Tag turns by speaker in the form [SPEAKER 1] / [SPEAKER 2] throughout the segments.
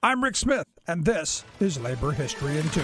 [SPEAKER 1] I'm Rick Smith, and this is Labor History in 2.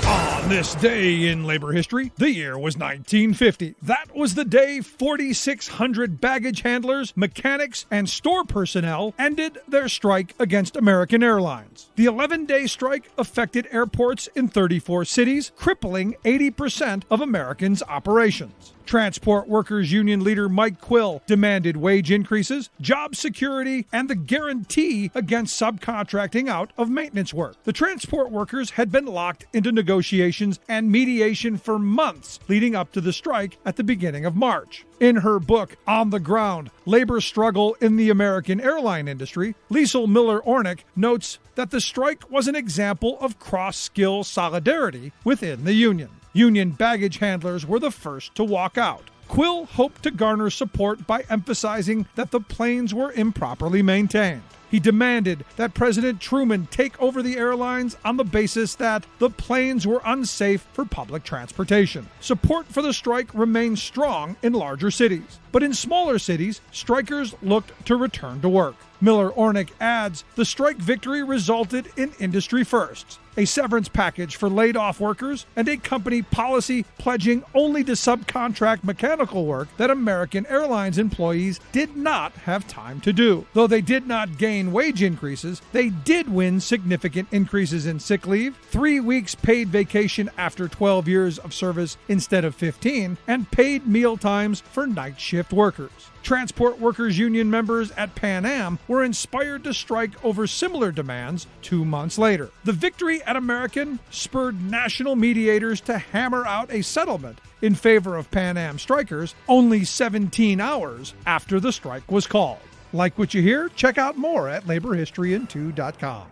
[SPEAKER 1] On this day in labor history, the year was 1950. That was the day 4,600 baggage handlers, mechanics, and store personnel ended their strike against American Airlines. The 11-day strike affected airports in 34 cities, crippling 80% of Americans' operations. Transport Workers Union leader Mike Quill demanded wage increases, job security, and the guarantee against subcontracting out of maintenance work. The transport workers had been locked into negotiations and mediation for months leading up to the strike at the beginning of March. In her book, On the Ground, Labor Struggle in the American Airline Industry, Liesl Miller Orenic notes that the strike was an example of cross-skill solidarity within the union. Union baggage handlers were the first to walk out. Quill hoped to garner support by emphasizing that the planes were improperly maintained. He demanded that President Truman take over the airlines on the basis that the planes were unsafe for public transportation. Support for the strike remained strong in larger cities, but in smaller cities, strikers looked to return to work. Miller Orenic adds, the strike victory resulted in industry firsts, a severance package for laid-off workers, and a company policy pledging only to subcontract mechanical work that American Airlines employees did not have time to do. Though they did not gain wage increases, they did win significant increases in sick leave, 3 weeks paid vacation after 12 years of service instead of 15, and paid meal times for night shift workers. Transport Workers Union members at Pan Am were inspired to strike over similar demands 2 months later. The victory at American spurred national mediators to hammer out a settlement in favor of Pan Am strikers only 17 hours after the strike was called. Like what you hear? Check out more at laborhistoryin2.com.